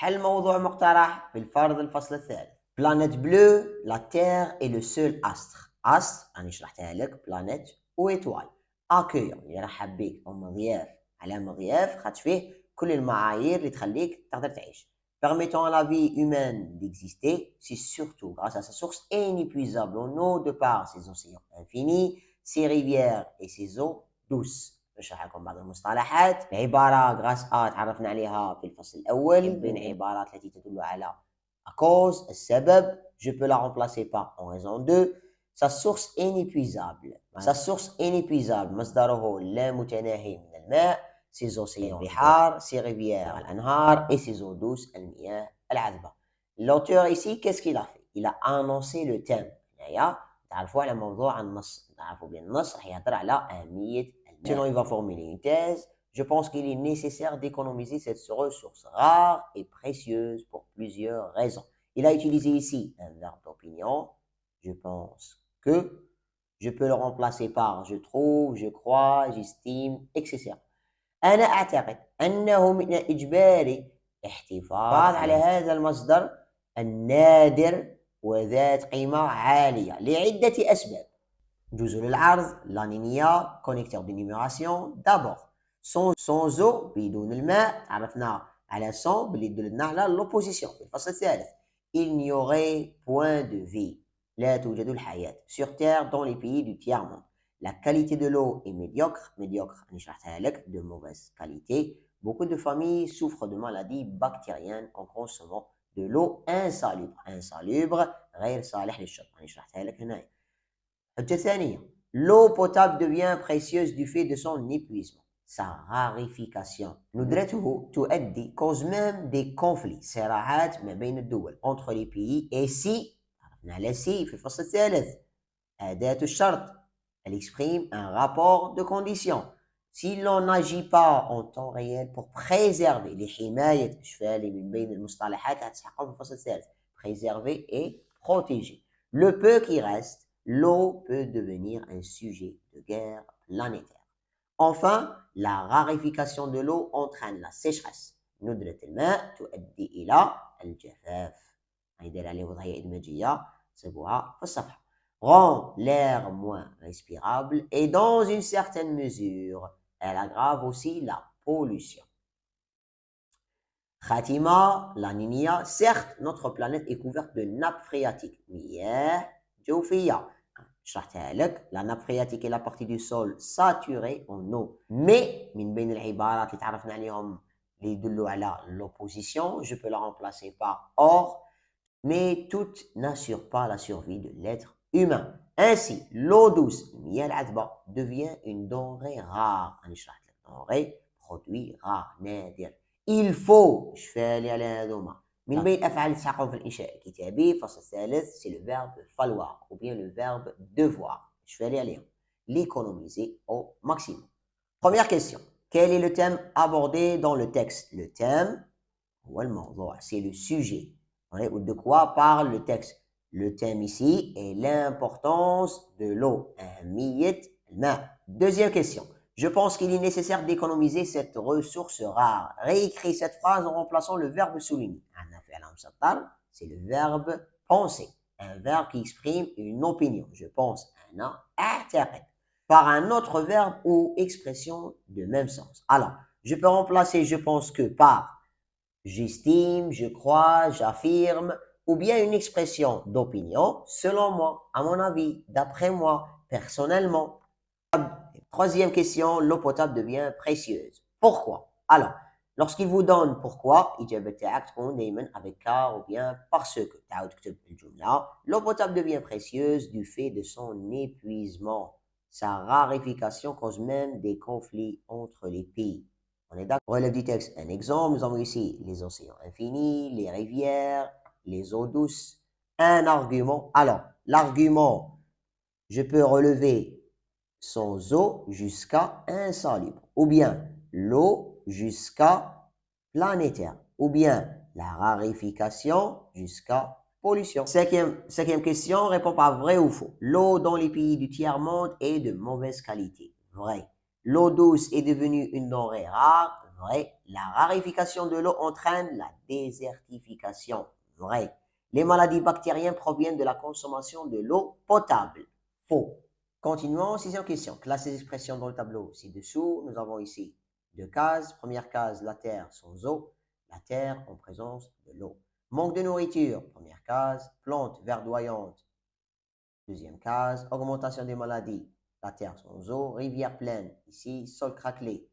حل موضوع مقترح في الفرض الفصل الثالث. Planète bleue, la Terre est le seul astre. Astre أنا شرحتها لك planète وإيتوال. accueillant يرحب بك أو مضياف، علامة ضياف خاطش فيه كل المعايير اللي تخليك تقدر تعيش. Permettant à la vie humaine d'exister, c'est surtout grâce à sa source inépuisable en eau de par ses océans infinis, ses rivières et ses eaux douces. نشرح لكم بعض المصطلحات. العبارة grâce à تعرفنا عليها في الفصل الأول بين العبارات التي تدل على à cause السبب. Je peux la remplacer par en raison de. Sa source inépuisable. Sa source inépuisable مصدره لا متناهي من الماء. Ses océans البحار, ses rivières الأنهار et ses eaux douces المياه العذبة. L'auteur ici qu'est-ce qu'il a fait? Il a annoncé le thème. هنايا تعرفوا على موضوع النص. تعرفوا بأن النص راح يهضر على أهمية الماء. Sinon il va formuler une thèse. Je pense qu'il est nécessaire d'économiser cette ressource rare et précieuse pour plusieurs raisons. Il a utilisé ici un verbe d'opinion. Je pense que. Je peux le remplacer par je trouve, je crois, j'estime, etc. أنا أعتقد أنه من الإجباري احتفاظ على هذا المصدر النادر وذات قيمة عالية لعدة أسباب. جزء العرض لانينيا كونيكتور دي نيميراسيون. دابور sans eau بدون الماء تعرفنا على sans باللي يدلنا على l'opposition في الفصل الثالث. Il n'y aurait point de vie. لا توجد الحياة sur terre dans les pays du tiers-monde. La qualité de l'eau est médiocre. Médiocre, أنا شرحتها لك, de mauvaise qualité. Beaucoup de familles souffrent de maladies bactériennes en consommant de l'eau insalubre. Insalubre غير صالح للشرب. أنا شرحتها لك هنا. حجة ثانية. L'eau potable devient précieuse du fait de son épuisement. Sa rarification. ندرته تؤدي cause même des conflits. صراعات ما بين الدول entre les pays. Et si عرفنا على si في الفصل الثالث. أداة الشرط. Elle exprime un rapport de condition. Si l'on n'agit pas en temps réel pour préserver لحماية شفالي من بين المصطلحات هتسحقهم في الفصل الثالث. Préserver et protéger. Le peu qui reste, l'eau peut devenir un sujet de guerre planétaire. Enfin, la rarification de l'eau entraîne la sécheresse. ندرة الماء تؤدي إلى الجفاف. هيدير عليه وضعية إدماجية تصيبوها في الصفحة. Rend l'air moins respirable et dans une certaine mesure, elle aggrave aussi la pollution. Khatima, la Ninia, certes, notre planète est couverte de nappes phréatiques. مياه جوفية. شرحتها لك. La nappe phréatique est la partie du sol saturée en eau. Mais من بين العبارات اللي تعرفنا عليهم اللي يدلوا على l'opposition, je peux la remplacer par or. Mais toutes n'assurent pas la survie de l'être humain. Ainsi, l'eau douce, المياه العذبة, devient une denrée rare. أنا شرحت لك denrée, produit rare, نادر. Il faut شفالي على هذوما. من بين الأفعال اللي تسحقهم في الإنشاء الكتابي الفصل الثالث c'est le verbe falloir ou bien le verbe devoir. شفالي عليهم. L'économiser au maximum. Première question. Quel est le thème abordé dans le texte? Le thème هو الموضوع, c'est le sujet. De quoi parle le texte? Le thème ici est l'importance de l'eau. أهمية الماء. Deuxième question. Je pense qu'il est nécessaire d'économiser cette ressource rare. Réécris cette phrase en remplaçant le verbe souligné. C'est le verbe penser. Un verbe qui exprime une opinion. Je pense. أنا أعتقد. Par un autre verbe ou expression de même sens. Alors, je peux remplacer je pense que par j'estime, je crois, j'affirme, ou bien une expression d'opinion, selon moi, à mon avis, d'après moi, personnellement. Troisième question, l'eau potable devient précieuse. Pourquoi? Alors, lorsqu'il vous donne pourquoi, إجابة تاعك تكون دايما avec car ou bien parce que. تعاود تكتب الجملة. L'eau potable devient précieuse du fait de son épuisement. Sa rarification cause même des conflits entre les pays. On est d'accord. Relève du texte un exemple. Nous avons ici les océans infinis, les rivières, les eaux douces. Un argument. Alors, l'argument, je peux relever sans eau jusqu'à insalubre. Ou bien l'eau jusqu'à planétaire. Ou bien la rarification jusqu'à pollution. Cinquième question, répond par vrai ou faux. L'eau dans les pays du tiers-monde est de mauvaise qualité. Vrai. L'eau douce est devenue une denrée rare. Vrai. La raréfaction de l'eau entraîne la désertification. Vrai. Les maladies bactériennes proviennent de la consommation de l'eau potable. Faux. Continuons, sixième question. Classez les expressions dans le tableau ci-dessous. Nous avons ici deux cases. Première case, la terre sans eau. La terre en présence de l'eau. Manque de nourriture. Première case. Plantes verdoyantes. Deuxième case. Augmentation des maladies. La terre sans eau. Rivière pleine. Ici, sol craquelé.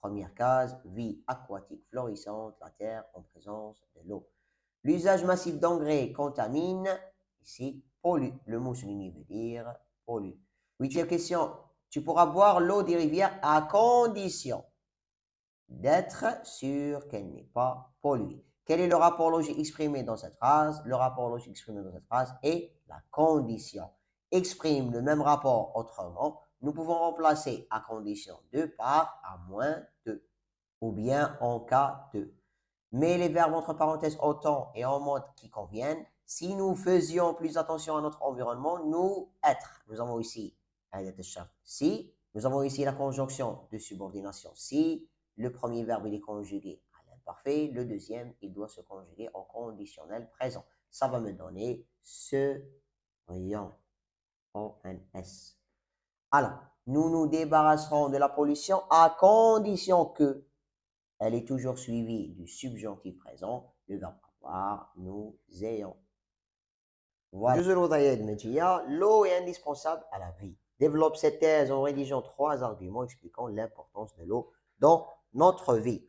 Première case. Vie aquatique florissante. La terre en présence de l'eau. L'usage massif d'engrais contamine. Ici, pollue. Le mot souligné veut dire pollue. Huitième question. Tu pourras boire l'eau des rivières à condition d'être sûr qu'elle n'est pas polluée. Quel est le rapport logique exprimé dans cette phrase? Le rapport logique exprimé dans cette phrase est la condition. Exprime le même rapport autrement. Nous pouvons remplacer à condition de par à moins de ou bien en cas de. Mais les verbes entre parenthèses en temps et en mode qui conviennent. Si nous faisions plus attention à notre environnement, nous être. Nous avons ici si. Nous avons ici la conjonction de subordination si. Le premier verbe il est conjugué à l'imparfait. Le deuxième, il doit se conjuguer au conditionnel présent. Ça va me donner serions. O-N-S. Alors, nous nous débarrasserons de la pollution à condition que elle est toujours suivie du subjonctif présent, le verbe avoir, nous ayons. Voilà. L'eau est indispensable à la vie. Développe cette thèse en rédigeant 3 arguments expliquant l'importance de l'eau dans notre vie.